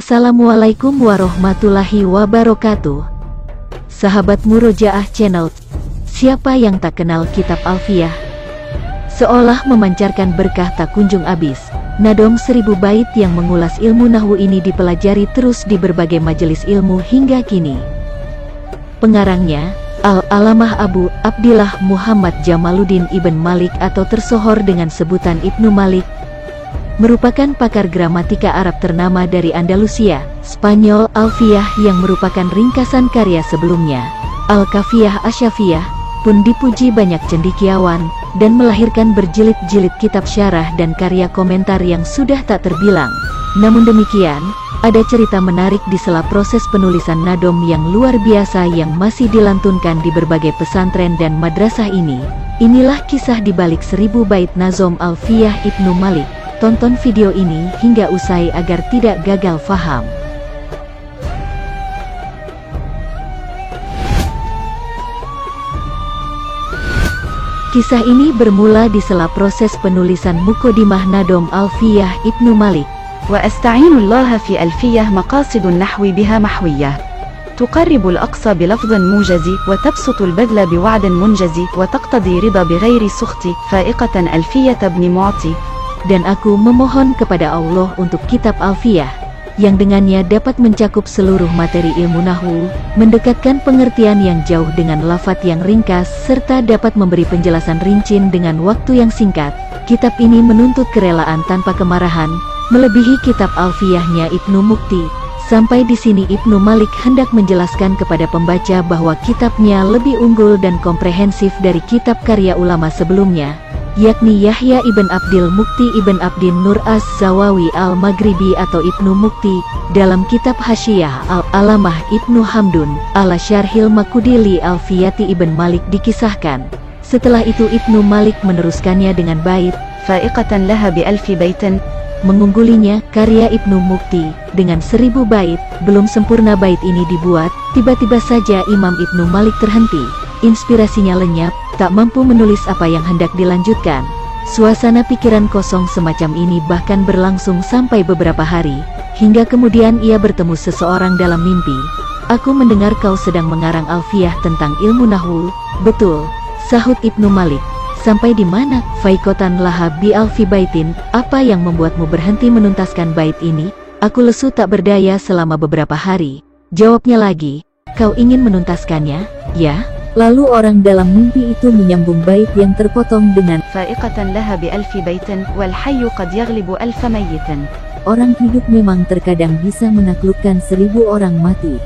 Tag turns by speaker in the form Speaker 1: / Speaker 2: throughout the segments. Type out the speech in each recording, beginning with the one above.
Speaker 1: Assalamualaikum warahmatullahi wabarakatuh. Sahabat Murojaah Channel, siapa yang tak kenal kitab Alfiyah? Seolah memancarkan berkah tak kunjung habis, nadom 1000 bait yang mengulas ilmu nahwu ini dipelajari terus di berbagai majelis ilmu hingga kini. Pengarangnya, Al-Alamah Abu Abdillah Muhammad Jamaluddin Ibn Malik atau tersohor dengan sebutan Ibnu Malik, merupakan pakar gramatika Arab ternama dari Andalusia, Spanyol. Alfiyah yang merupakan ringkasan karya sebelumnya, Al-Kafiyah Asyafiyah, pun dipuji banyak cendekiawan, dan melahirkan berjilid-jilid kitab syarah dan karya komentar yang sudah tak terbilang. Namun demikian, ada cerita menarik di sela proses penulisan nadom yang luar biasa yang masih dilantunkan di berbagai pesantren dan madrasah ini. Inilah kisah di balik 1000 bait nazom Alfiyah Ibnu Malik. Tonton video ini hingga usai agar tidak gagal faham. Kisah ini bermula di sela proses penulisan Muqaddimah Nadom Alfiyah Ibnu Malik.
Speaker 2: وأستعين الله في ألفية مقاصد النحو بها محوية تقرب الأقصى بلفظ موجز وتبسط البذل بوعد منجز وتقتضي رضا بغير سخط فائقة ألفية ابن معطي.
Speaker 1: Dan aku memohon kepada Allah untuk kitab Alfiyah, yang dengannya dapat mencakup seluruh materi ilmu nahwu, mendekatkan pengertian yang jauh dengan lafadz yang ringkas, serta dapat memberi penjelasan rinci dengan waktu yang singkat. Kitab ini menuntut kerelaan tanpa kemarahan, melebihi kitab Alfiyahnya Ibnu Mukti. Sampai di sini Ibnu Malik hendak menjelaskan kepada pembaca bahwa kitabnya lebih unggul dan komprehensif dari kitab karya ulama sebelumnya, yakni Yahya ibn Abdil Mukti ibn Abdin Nur Az-Zawawi Al-Maghribi atau Ibnu Mukti. Dalam kitab Hasyiyah Al-Alamah Ibnu Hamdun ala Syarhil Makudili Alfiyati Ibn Malik dikisahkan, setelah itu Ibnu Malik meneruskannya dengan bait
Speaker 2: فائقة لها بألف بيت.
Speaker 1: Mengunggulinya karya Ibnu Mukti dengan 1000 bait. Belum sempurna bait ini dibuat, tiba-tiba saja Imam Ibnu Malik terhenti. Inspirasinya lenyap, tak mampu menulis apa yang hendak dilanjutkan. Suasana pikiran kosong semacam ini bahkan berlangsung sampai beberapa hari, hingga kemudian ia bertemu seseorang dalam mimpi. "Aku mendengar kau sedang mengarang Alfiyah tentang ilmu nahwu." "Betul," sahut Ibnu Malik. "Sampai di mana?" "Faikotan laha bi alfi baitin." "Apa yang membuatmu berhenti menuntaskan bait ini?" "Aku lesu tak berdaya selama beberapa hari." Jawabnya lagi, "Kau ingin menuntaskannya?" "Ya." Lalu orang dalam mimpi itu menyambung bait yang terpotong dengan
Speaker 2: فائقة لها بألف بيت والحي قد يغلب ألف ميت.
Speaker 1: Orang hidup memang terkadang bisa menaklukkan 1000 orang mati.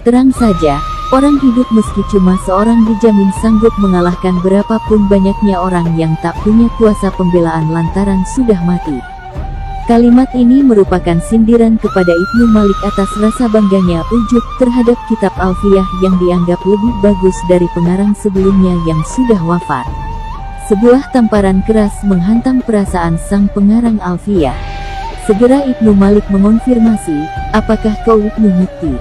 Speaker 1: Terang saja, orang hidup meski cuma seorang dijamin sanggup mengalahkan berapapun banyaknya orang yang tak punya kuasa pembelaan lantaran sudah mati. Kalimat ini merupakan sindiran kepada Ibnu Malik atas rasa bangganya ujub terhadap kitab Alfiyah yang dianggap lebih bagus dari pengarang sebelumnya yang sudah wafat. Sebuah tamparan keras menghantam perasaan sang pengarang Alfiyah. Segera Ibnu Malik mengonfirmasi, "Apakah kau Ibnu Mukti?"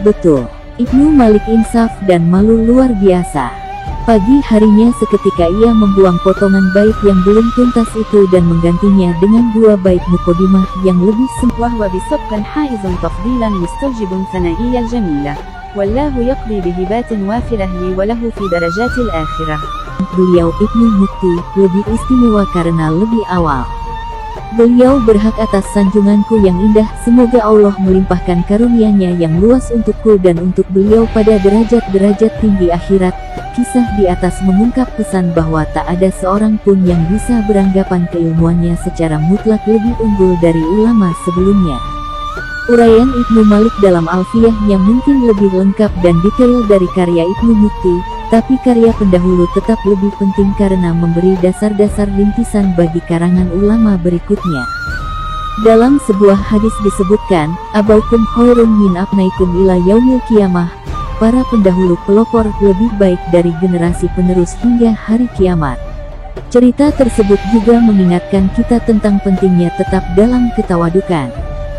Speaker 1: "Betul." Ibnu Malik insaf dan malu luar biasa. Pagi harinya seketika ia membuang potongan bait yang belum tuntas itu dan menggantinya dengan 2 bait muqaddimah yang lebih sempurna.
Speaker 2: وهو بسبق حائز تفضيلا مستوجب ثنائي الجميلة والله يقضي بهبات وافرة لي وله في درجات الآخرة.
Speaker 1: Beliau Ibnu Mukti lebih istimewa karena lebih awal. Beliau berhak atas sanjunganku yang indah. Semoga Allah melimpahkan karunia-Nya yang luas untukku dan untuk beliau pada derajat-derajat tinggi akhirat. Kisah di atas mengungkap pesan bahwa tak ada seorang pun yang bisa beranggapan keilmuannya secara mutlak lebih unggul dari ulama sebelumnya. Uraian Ibnu Malik dalam Alfiyahnya mungkin lebih lengkap dan detail dari karya Ibnu Mukti, tapi karya pendahulu tetap lebih penting karena memberi dasar-dasar rintisan bagi karangan ulama berikutnya. Dalam sebuah hadis disebutkan, "Abaukum khairun min abnaikum ila yaumil qiyamah." Para pendahulu pelopor lebih baik dari generasi penerus hingga hari kiamat. Cerita tersebut juga mengingatkan kita tentang pentingnya tetap dalam ketawadukan.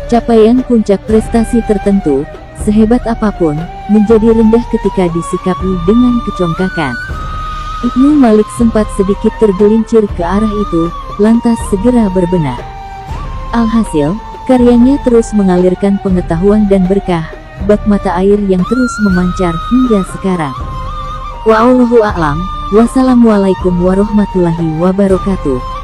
Speaker 1: Capaian puncak prestasi tertentu, sehebat apapun, menjadi rendah ketika disikapi dengan kecongkakan. Ibnu Malik sempat sedikit tergelincir ke arah itu, lantas segera berbenah. Alhasil, Karyanya terus mengalirkan pengetahuan dan berkah, bak mata air yang terus memancar hingga sekarang. Wallahu a'lam. Wassalamualaikum warahmatullahi wabarakatuh.